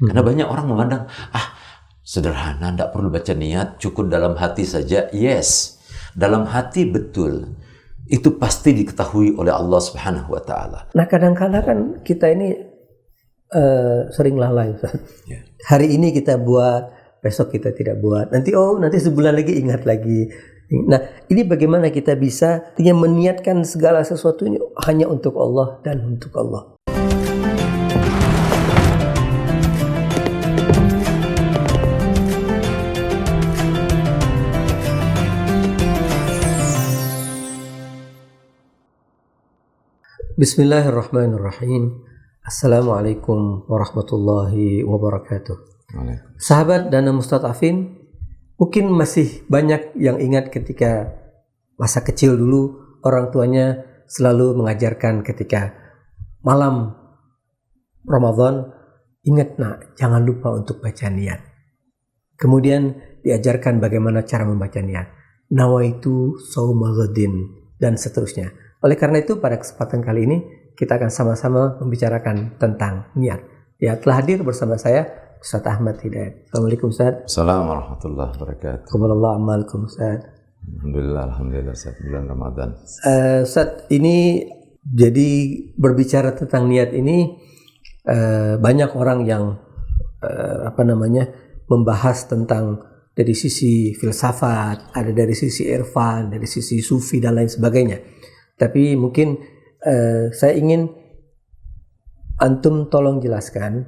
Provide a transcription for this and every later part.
Karena banyak orang memandang, sederhana, tidak perlu baca niat, cukup dalam hati saja. Yes, dalam hati betul. Itu pasti diketahui oleh Allah Subhanahu wa Ta'ala. Nah, kadang-kadang kan kita ini sering lalai. Ya. Hari ini kita buat, besok kita tidak buat. Nanti sebulan lagi ingat lagi. Nah, ini bagaimana kita bisa meniatkan segala sesuatunya hanya untuk Allah dan untuk Allah. Bismillahirrahmanirrahim. Assalamualaikum warahmatullahi wabarakatuh. Sahabat Dana Mustadafin, mungkin masih banyak yang ingat ketika masa kecil dulu orang tuanya selalu mengajarkan ketika malam Ramadan, ingat nak, jangan lupa untuk baca niat. Kemudian diajarkan bagaimana cara membaca niat. Nawaitu shauma ghadin dan seterusnya. Oleh karena itu pada kesempatan kali ini kita akan sama-sama membicarakan tentang niat. Ya, telah hadir bersama saya Ustaz Ahmad Hidayat. Assalamualaikum Ustaz. Assalamualaikum warahmatullahi wabarakatuh. Assalamualaikum Ustaz. Alhamdulillah Ustaz, bulan Ramadan. Ustaz, ini jadi berbicara tentang niat ini banyak orang yang membahas tentang dari sisi filsafat, ada dari sisi irfan, dari sisi sufi dan lain sebagainya. Tapi mungkin saya ingin antum tolong jelaskan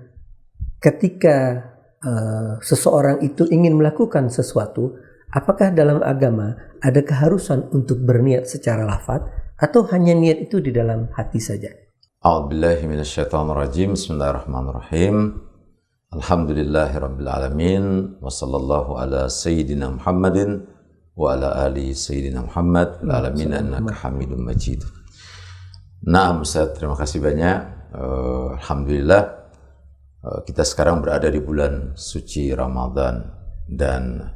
ketika seseorang itu ingin melakukan sesuatu, apakah dalam agama ada keharusan untuk berniat secara lafaz atau hanya niat itu di dalam hati saja? A'udzubillahi minasyaitonirrajim. Bismillahirrahmanirrahim. Alhamdulillahirabbil alamin wa sallallahu ala sayyidina Muhammadin wa ala ali sayyidina Muhammad wal alamin innaka Hamidum Majid. Nah, Ustaz, terima kasih banyak. Alhamdulillah kita sekarang berada di bulan suci Ramadan dan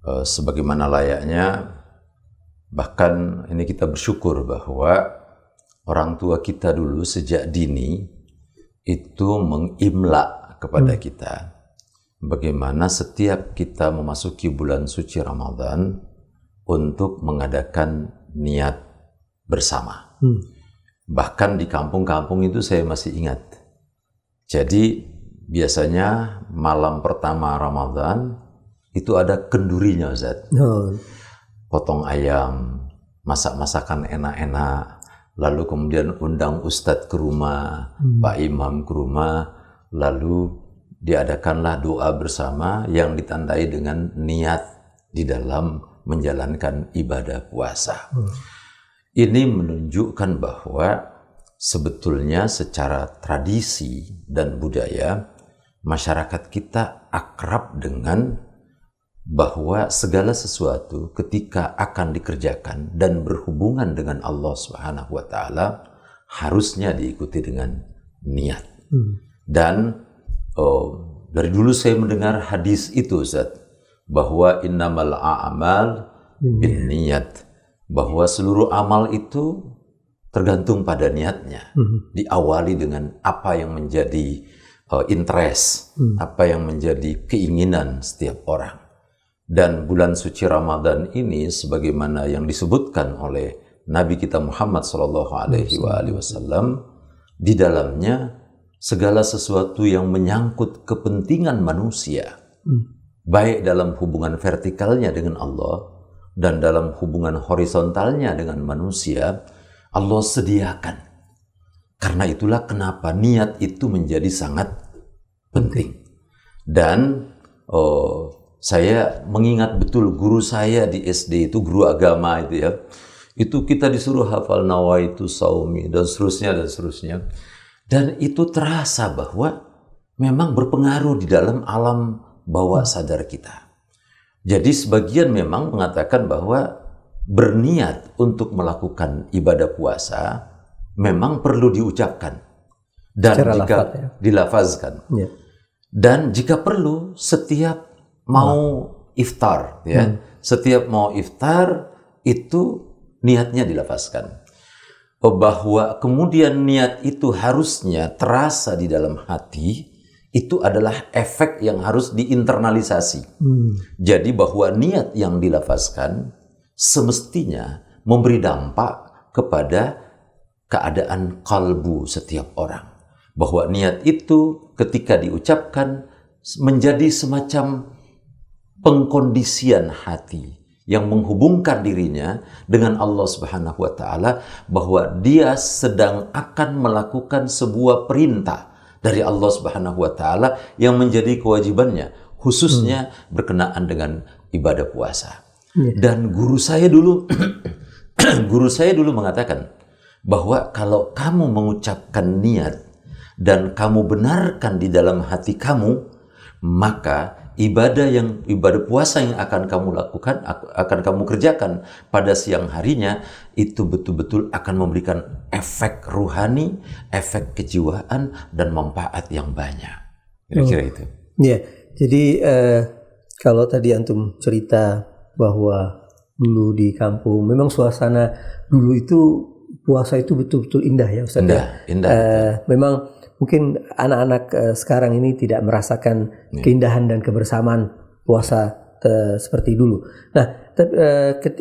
sebagaimana layaknya, bahkan ini kita bersyukur bahwa orang tua kita dulu sejak dini itu mengimla kepada kita bagaimana setiap kita memasuki bulan suci Ramadan untuk mengadakan niat bersama. Bahkan di kampung-kampung itu saya masih ingat. Jadi biasanya malam pertama Ramadan itu ada kendurinya, Ustaz. Potong ayam, masak-masakan enak-enak, lalu kemudian undang Ustadz ke rumah, Pak Imam ke rumah, lalu diadakanlah doa bersama yang ditandai dengan niat di dalam menjalankan ibadah puasa. Ini menunjukkan bahwa sebetulnya secara tradisi dan budaya masyarakat kita akrab dengan bahwa segala sesuatu ketika akan dikerjakan dan berhubungan dengan Allah Subhanahu wa Ta'ala harusnya diikuti dengan niat. Dan dari dulu saya mendengar hadis itu, Ustaz, bahwa innamal a'mal binniyat, bahwa seluruh amal itu tergantung pada niatnya. Diawali dengan apa yang menjadi interest, apa yang menjadi keinginan setiap orang. Dan bulan suci Ramadan ini sebagaimana yang disebutkan oleh Nabi kita Muhammad SAW, di dalamnya segala sesuatu yang menyangkut kepentingan manusia, baik dalam hubungan vertikalnya dengan Allah dan dalam hubungan horizontalnya dengan manusia, Allah sediakan. Karena itulah kenapa niat itu menjadi sangat penting. Dan saya mengingat betul guru saya di SD itu, guru agama itu ya, itu kita disuruh hafal nawaitu saumi dan seterusnya dan seterusnya. Dan itu terasa bahwa memang berpengaruh di dalam alam bawah sadar kita. Jadi sebagian memang mengatakan bahwa berniat untuk melakukan ibadah puasa memang perlu diucapkan dan secara jika dilafazkan. Ya. Dan jika perlu setiap mau iftar ya, setiap mau iftar itu niatnya dilafazkan. Bahwa kemudian niat itu harusnya terasa di dalam hati, itu adalah efek yang harus diinternalisasi. Jadi bahwa niat yang dilafazkan semestinya memberi dampak kepada keadaan kalbu setiap orang. Bahwa niat itu ketika diucapkan menjadi semacam pengkondisian hati yang menghubungkan dirinya dengan Allah Subhanahu wa taala, bahwa dia sedang akan melakukan sebuah perintah dari Allah Subhanahu wa taala yang menjadi kewajibannya, khususnya berkenaan dengan ibadah puasa. Dan guru saya dulu mengatakan bahwa kalau kamu mengucapkan niat dan kamu benarkan di dalam hati kamu, maka ibadah puasa yang akan kamu lakukan, akan kamu kerjakan pada siang harinya, itu betul-betul akan memberikan efek ruhani, efek kejiwaan, dan manfaat yang banyak. Kira-kira itu. Ya, jadi kalau tadi antum cerita bahwa dulu di kampung, memang suasana dulu itu puasa itu betul-betul indah ya Ustaz. Indah. Memang mungkin anak-anak sekarang ini tidak merasakan keindahan dan kebersamaan puasa seperti dulu. Nah,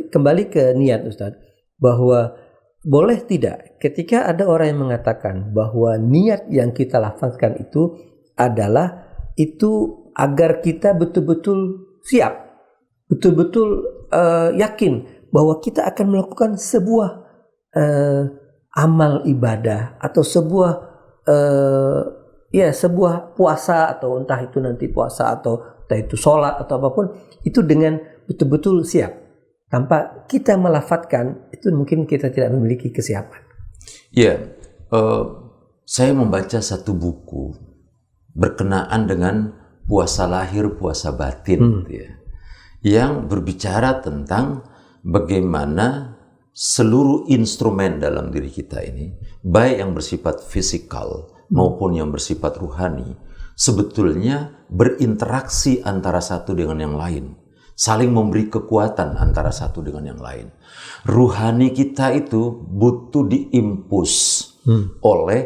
kembali ke niat Ustaz, bahwa boleh tidak ketika ada orang yang mengatakan bahwa niat yang kita lafazkan itu adalah itu agar kita betul-betul siap, betul-betul yakin bahwa kita akan melakukan sebuah amal ibadah atau sebuah sebuah puasa, atau entah itu nanti puasa atau entah itu sholat atau apapun, itu dengan betul-betul siap. Tanpa kita melafatkan, itu mungkin kita tidak memiliki kesiapan. Saya membaca satu buku berkenaan dengan puasa lahir, puasa batin, yang berbicara tentang bagaimana seluruh instrumen dalam diri kita ini, baik yang bersifat fisikal maupun yang bersifat ruhani, sebetulnya berinteraksi antara satu dengan yang lain, saling memberi kekuatan antara satu dengan yang lain. Ruhani kita itu butuh diimpus oleh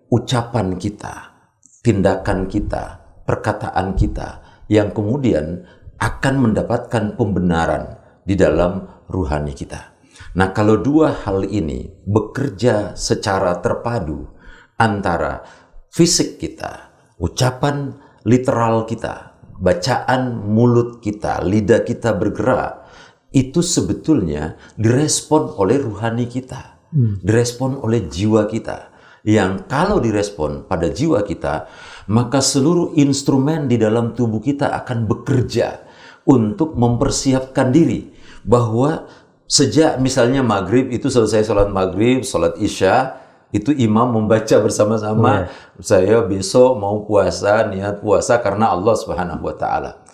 ucapan kita, tindakan kita, perkataan kita, yang kemudian akan mendapatkan pembenaran di dalam ruhani kita. Nah, kalau dua hal ini bekerja secara terpadu antara fisik kita, ucapan literal kita, bacaan mulut kita, lidah kita bergerak, itu sebetulnya direspon oleh ruhani kita, direspon oleh jiwa kita. Yang kalau direspon pada jiwa kita, maka seluruh instrumen di dalam tubuh kita akan bekerja untuk mempersiapkan diri bahwa sejak misalnya maghrib itu selesai sholat maghrib, sholat isya, itu imam membaca bersama-sama, saya besok mau puasa, niat puasa karena Allah Subhanahu wa taala.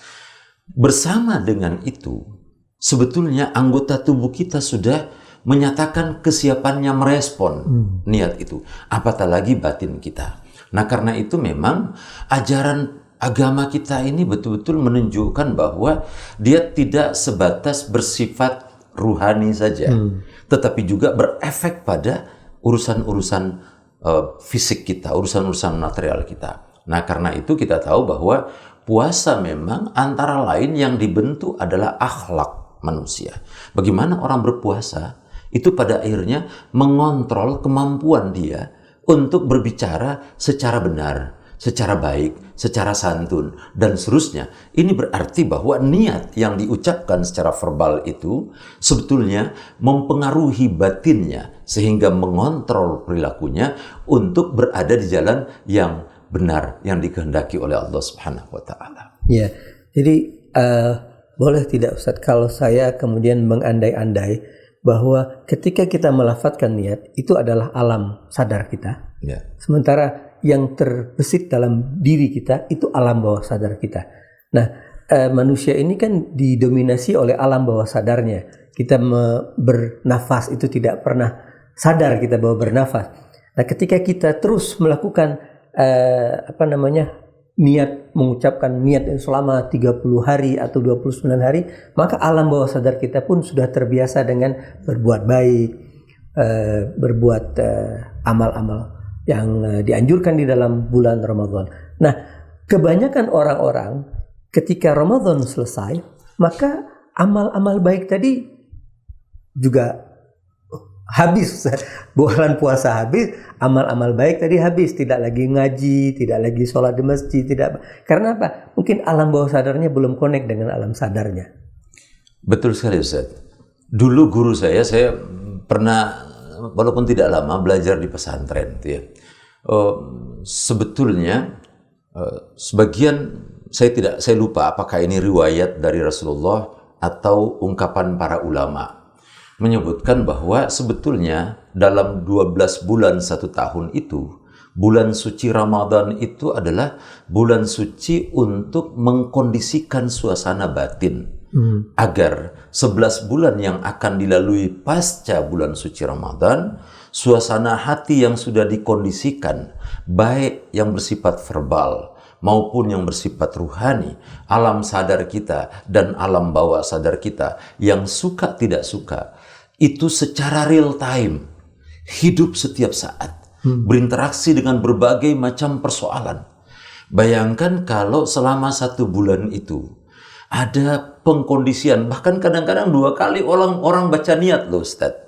Bersama dengan itu, sebetulnya anggota tubuh kita sudah menyatakan kesiapannya merespon niat itu, apatah lagi batin kita. Nah, karena itu memang ajaran agama kita ini betul-betul menunjukkan bahwa dia tidak sebatas bersifat ruhani saja, tetapi juga berefek pada urusan-urusan fisik kita, urusan-urusan material kita. Nah, karena itu kita tahu bahwa puasa memang antara lain yang dibentuk adalah akhlak manusia. Bagaimana orang berpuasa itu pada akhirnya mengontrol kemampuan dia untuk berbicara secara benar, secara baik, secara santun, dan seterusnya. Ini berarti bahwa niat yang diucapkan secara verbal itu sebetulnya mempengaruhi batinnya sehingga mengontrol perilakunya untuk berada di jalan yang benar yang dikehendaki oleh Allah Subhanahu wa taala. Ya. Jadi boleh tidak Ustaz kalau saya kemudian mengandai-andai bahwa ketika kita melafadzkan niat itu adalah alam sadar kita. Sementara yang terbesit dalam diri kita itu alam bawah sadar kita. Nah, manusia ini kan didominasi oleh alam bawah sadarnya. Kita bernafas itu tidak pernah sadar kita bahwa bernafas. Nah, ketika kita terus melakukan niat, mengucapkan niat selama 30 hari atau 29 hari, maka alam bawah sadar kita pun sudah terbiasa dengan berbuat baik, berbuat amal-amal yang dianjurkan di dalam bulan Ramadan. Nah, kebanyakan orang-orang ketika Ramadan selesai, maka amal-amal baik tadi juga habis. Bulan puasa habis, amal-amal baik tadi habis. Tidak lagi ngaji, tidak lagi sholat di masjid, tidak. Karena apa? Mungkin alam bawah sadarnya belum connect dengan alam sadarnya. Betul sekali Ustaz. Dulu guru saya pernah, walaupun tidak lama, belajar di pesantren gitu ya. Sebetulnya sebagian saya lupa apakah ini riwayat dari Rasulullah atau ungkapan para ulama, menyebutkan bahwa sebetulnya dalam 12 bulan 1 tahun itu, bulan suci Ramadan itu adalah bulan suci untuk mengkondisikan suasana batin, agar 11 bulan yang akan dilalui pasca bulan suci Ramadan, suasana hati yang sudah dikondisikan, baik yang bersifat verbal maupun yang bersifat ruhani, alam sadar kita dan alam bawah sadar kita yang suka tidak suka, itu secara real time, hidup setiap saat, berinteraksi dengan berbagai macam persoalan. Bayangkan kalau selama 1 bulan itu ada pengkondisian, bahkan kadang-kadang 2 kali orang baca niat loh Ustaz.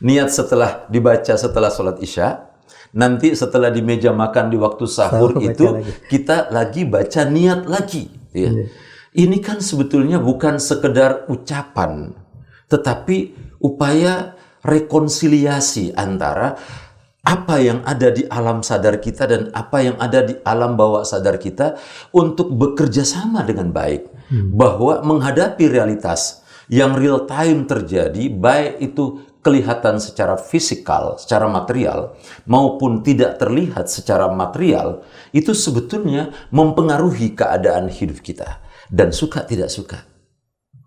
Niat setelah dibaca setelah sholat isya, nanti setelah di meja makan di waktu sahur itu kita lagi baca niat lagi. Ya. Ini kan sebetulnya bukan sekedar ucapan, tetapi upaya rekonsiliasi antara apa yang ada di alam sadar kita dan apa yang ada di alam bawah sadar kita untuk bekerja sama dengan baik. Bahwa menghadapi realitas yang real time terjadi, baik itu kelihatan secara fisikal, secara material, maupun tidak terlihat secara material, itu sebetulnya mempengaruhi keadaan hidup kita. Dan suka tidak suka,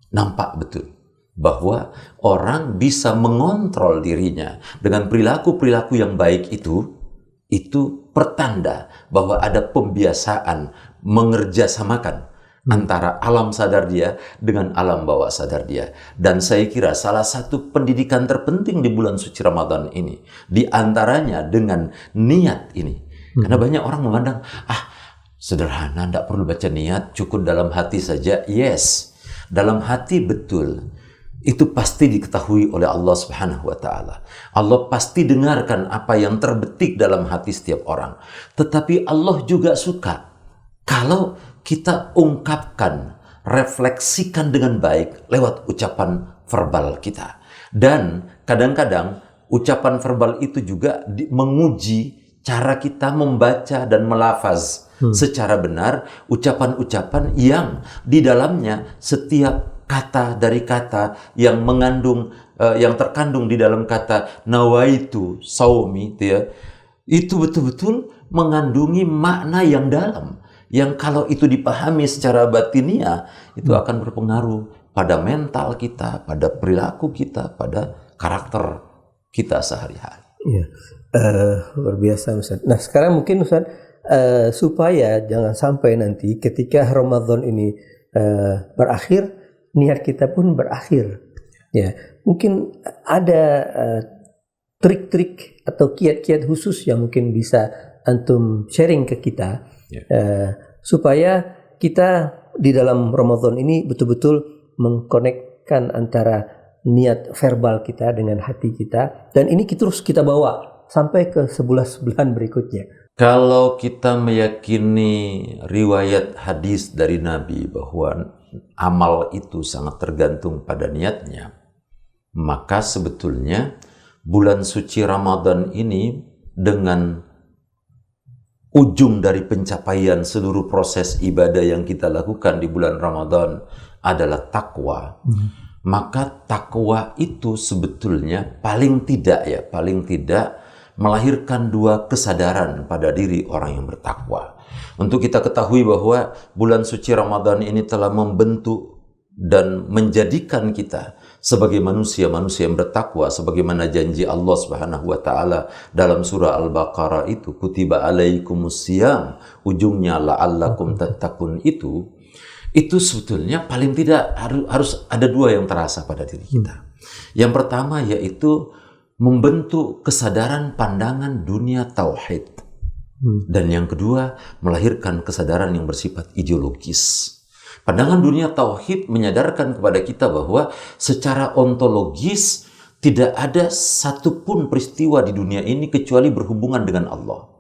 nampak betul bahwa orang bisa mengontrol dirinya dengan perilaku-perilaku yang baik itu pertanda bahwa ada pembiasaan mengerjasamakan antara alam sadar dia dengan alam bawah sadar dia. Dan saya kira salah satu pendidikan terpenting di bulan suci Ramadan ini, di antaranya dengan niat ini. Karena banyak orang memandang, sederhana, tidak perlu baca niat, cukup dalam hati saja. Yes, dalam hati betul. Itu pasti diketahui oleh Allah Subhanahu wa Ta'ala. Allah pasti dengarkan apa yang terbetik dalam hati setiap orang. Tetapi Allah juga suka kalau kita ungkapkan, refleksikan dengan baik lewat ucapan verbal kita. Dan kadang-kadang ucapan verbal itu juga menguji cara kita membaca dan melafaz secara benar ucapan-ucapan yang di dalamnya setiap kata dari kata yang mengandung, yang terkandung di dalam kata nawaitu saumi, itu betul-betul mengandungi makna yang dalam, yang kalau itu dipahami secara batiniah, itu akan berpengaruh pada mental kita, pada perilaku kita, pada karakter kita sehari-hari. Iya, luar biasa Ustaz. Nah sekarang mungkin Ustaz, supaya jangan sampai nanti ketika Ramadan ini berakhir, niat kita pun berakhir. Ya, mungkin ada trik-trik atau kiat-kiat khusus yang mungkin bisa antum sharing ke kita. Supaya kita di dalam Ramadan ini betul-betul mengkonekkan antara niat verbal kita dengan hati kita, dan ini terus kita bawa sampai ke 11 bulan berikutnya. Kalau kita meyakini riwayat hadis dari Nabi bahwa amal itu sangat tergantung pada niatnya, maka sebetulnya bulan suci Ramadan ini dengan ujung dari pencapaian seluruh proses ibadah yang kita lakukan di bulan Ramadan adalah takwa. Maka takwa itu sebetulnya paling tidak melahirkan 2 kesadaran pada diri orang yang bertakwa. Untuk kita ketahui bahwa bulan suci Ramadan ini telah membentuk dan menjadikan kita sebagai manusia-manusia yang bertakwa, sebagaimana janji Allah Subhanahu wa Ta'ala dalam surah Al-Baqarah itu, kutiba alaikumusiyam, ujungnya la'allakum tattaqun, itu sebetulnya paling tidak harus ada 2 yang terasa pada diri kita. Yang pertama yaitu membentuk kesadaran pandangan dunia tauhid. Dan yang kedua, melahirkan kesadaran yang bersifat ideologis. Pandangan dunia tauhid menyadarkan kepada kita bahwa secara ontologis tidak ada satupun peristiwa di dunia ini kecuali berhubungan dengan Allah.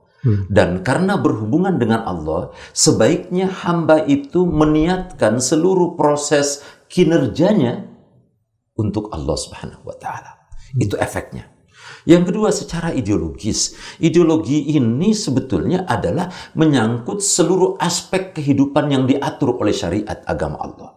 Dan karena berhubungan dengan Allah, sebaiknya hamba itu meniatkan seluruh proses kinerjanya untuk Allah Subhanahu wa Ta'ala. Itu efeknya. Yang kedua, secara ideologis. Ideologi ini sebetulnya adalah menyangkut seluruh aspek kehidupan yang diatur oleh syariat agama Allah.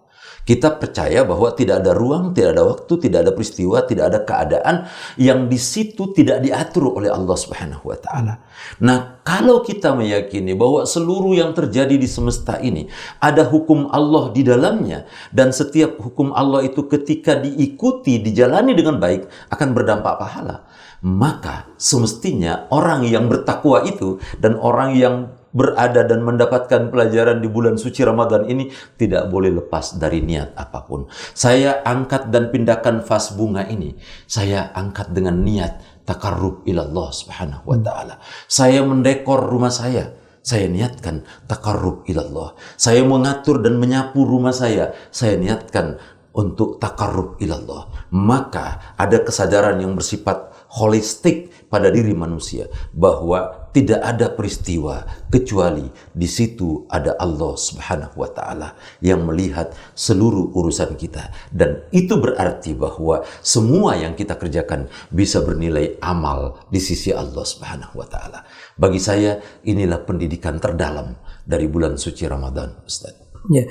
Kita percaya bahwa tidak ada ruang, tidak ada waktu, tidak ada peristiwa, tidak ada keadaan yang di situ tidak diatur oleh Allah Subhanahu wa Ta'ala. Nah, kalau kita meyakini bahwa seluruh yang terjadi di semesta ini ada hukum Allah di dalamnya, dan setiap hukum Allah itu ketika diikuti, dijalani dengan baik akan berdampak pahala, maka semestinya orang yang bertakwa itu dan orang yang berada dan mendapatkan pelajaran di bulan suci Ramadan ini tidak boleh lepas dari niat apapun. Saya angkat dan pindahkan vas bunga ini, saya angkat dengan niat takarrub ilallah Subhanahu wa Ta'ala. Saya mendekor rumah saya niatkan takarrub ilallah. Saya mengatur dan menyapu rumah saya niatkan untuk takarrub ilallah. Maka ada kesadaran yang bersifat holistik pada diri manusia bahwa tidak ada peristiwa kecuali di situ ada Allah Subhanahu wa Ta'ala yang melihat seluruh urusan kita, dan itu berarti bahwa semua yang kita kerjakan bisa bernilai amal di sisi Allah Subhanahu wa Ta'ala. Bagi saya inilah pendidikan terdalam dari bulan suci Ramadan, Ustaz. Ya,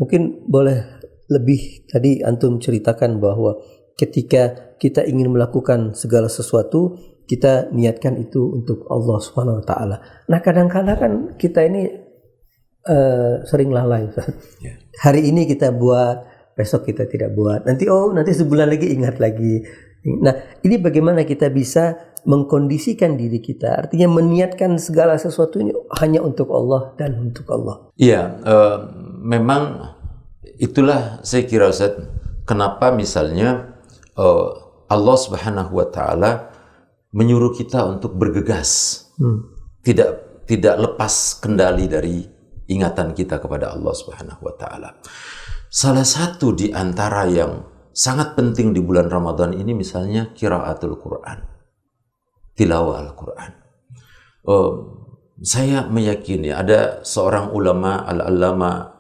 mungkin boleh lebih tadi antum ceritakan bahwa ketika kita ingin melakukan segala sesuatu, kita niatkan itu untuk Allah Subhanahu wa Ta'ala. Nah, kadang-kadang kan kita ini sering lalai. Yeah. Hari ini kita buat, besok kita tidak buat. Nanti sebulan lagi ingat lagi. Nah, ini bagaimana kita bisa mengkondisikan diri kita? Artinya meniatkan segala sesuatunya hanya untuk Allah dan untuk Allah. Iya, memang itulah saya kira, Ustaz, kenapa misalnya Allah Subhanahu wa Ta'ala menyuruh kita untuk bergegas, tidak lepas kendali dari ingatan kita kepada Allah Subhanahu wa Ta'ala. Salah satu di antara yang sangat penting di bulan Ramadan ini misalnya qiraatul Quran, tilawah Al-Quran. Saya meyakini ada seorang ulama, Al-Allama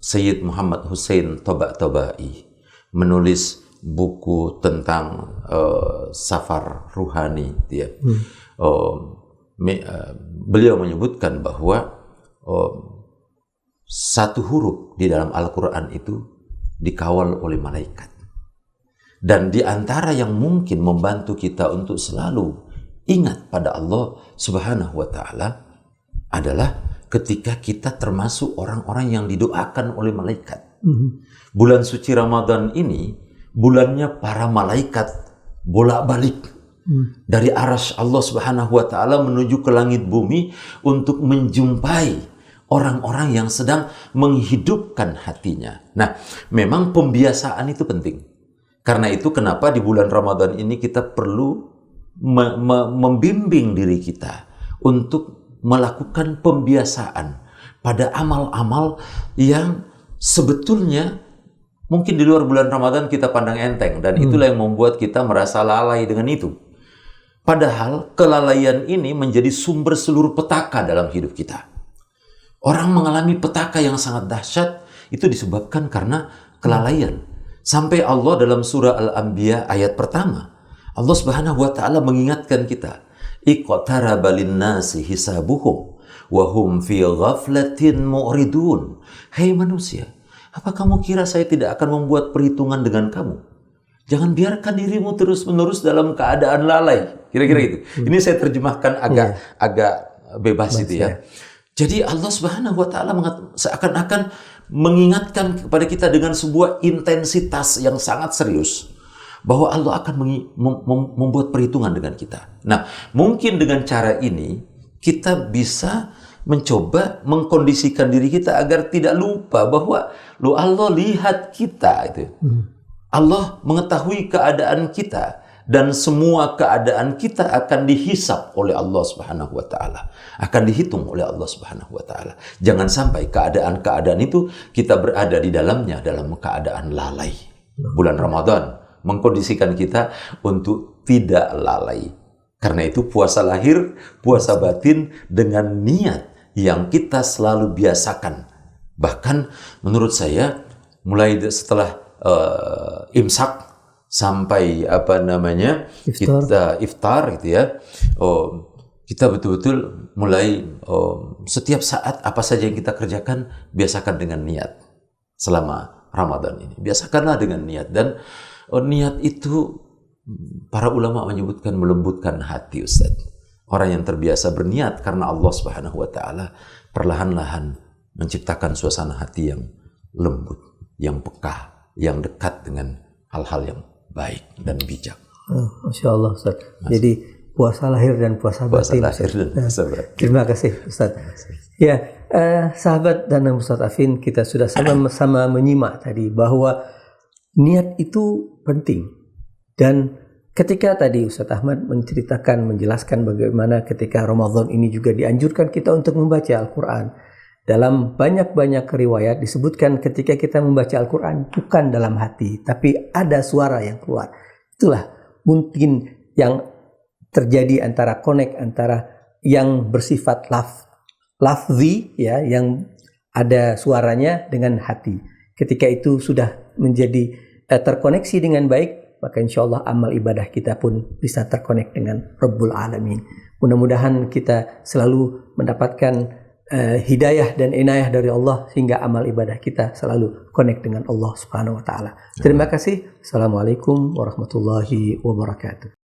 Sayyid Muhammad Hussein Tabatabai, menulis buku tentang safar ruhani dia. Beliau menyebutkan bahwa satu huruf di dalam Al-Quran itu dikawal oleh malaikat, dan di antara yang mungkin membantu kita untuk selalu ingat pada Allah Subhanahu wa Ta'ala adalah ketika kita termasuk orang-orang yang didoakan oleh malaikat. Bulan suci Ramadan ini bulannya para malaikat bolak-balik dari arasy Allah Subhanahu wa Ta'ala menuju ke langit bumi untuk menjumpai orang-orang yang sedang menghidupkan hatinya. Nah, memang pembiasaan itu penting. Karena itu kenapa di bulan Ramadan ini kita perlu membimbing diri kita untuk melakukan pembiasaan pada amal-amal yang sebetulnya mungkin di luar bulan Ramadan kita pandang enteng, dan itulah yang membuat kita merasa lalai dengan itu. Padahal kelalaian ini menjadi sumber seluruh petaka dalam hidup kita. Orang mengalami petaka yang sangat dahsyat itu disebabkan karena kelalaian. Sampai Allah dalam surah Al-Anbiya ayat pertama, Allah Subhanahu wa Ta'ala mengingatkan kita, iqtaraba linnasi hisabuhum wa hum fi ghaflatin mu'ridun. Hai manusia, apa kamu kira saya tidak akan membuat perhitungan dengan kamu? Jangan biarkan dirimu terus-menerus dalam keadaan lalai. Kira-kira itu. Ini saya terjemahkan agak bebas itu ya. Jadi Allah Subhanahu wa Ta'ala seakan-akan mengingatkan kepada kita dengan sebuah intensitas yang sangat serius bahwa Allah akan membuat perhitungan dengan kita. Nah, mungkin dengan cara ini kita bisa mencoba mengkondisikan diri kita agar tidak lupa bahwa Allah lihat kita itu. Allah mengetahui keadaan kita. dan semua keadaan kita akan dihisap oleh Allah Subhanahu wa taala, akan dihitung oleh Allah Subhanahu wa taala. Jangan sampai keadaan-keadaan itu kita berada di dalamnya dalam keadaan lalai. Bulan Ramadan mengkondisikan kita untuk tidak lalai. Karena itu puasa lahir, puasa batin dengan niat yang kita selalu biasakan. Bahkan menurut saya mulai setelah imsak sampai kita iftar gitu ya. Kita betul-betul mulai setiap saat apa saja yang kita kerjakan biasakan dengan niat selama Ramadan ini. Biasakanlah dengan niat, dan niat itu para ulama menyebutkan melembutkan hati, Ustaz. Orang yang terbiasa berniat karena Allah Subhanahu wa taala perlahan-lahan menciptakan suasana hati yang lembut, yang peka, yang dekat dengan hal-hal yang baik dan bijak. Masya Allah, Ustaz. Jadi puasa lahir dan puasa batin. Terima kasih, Ustaz. Ya, sahabat dan Ustaz Affin, kita sudah sama-sama menyimak tadi bahwa niat itu penting. Dan ketika tadi Ustaz Ahmad menjelaskan bagaimana ketika Ramadan ini juga dianjurkan kita untuk membaca Al-Quran. Dalam banyak-banyak riwayat disebutkan ketika kita membaca Al-Quran bukan dalam hati, tapi ada suara yang keluar. Itulah mungkin yang terjadi antara yang bersifat lafzi ya, yang ada suaranya dengan hati. Ketika itu sudah menjadi terkoneksi dengan baik, maka insya Allah amal ibadah kita pun bisa terkonek dengan Rabbul Alamin. Mudah-mudahan kita selalu mendapatkan hidayah dan inayah dari Allah sehingga amal ibadah kita selalu connect dengan Allah Subhanahu wa taala. Terima kasih. Assalamualaikum warahmatullahi wabarakatuh.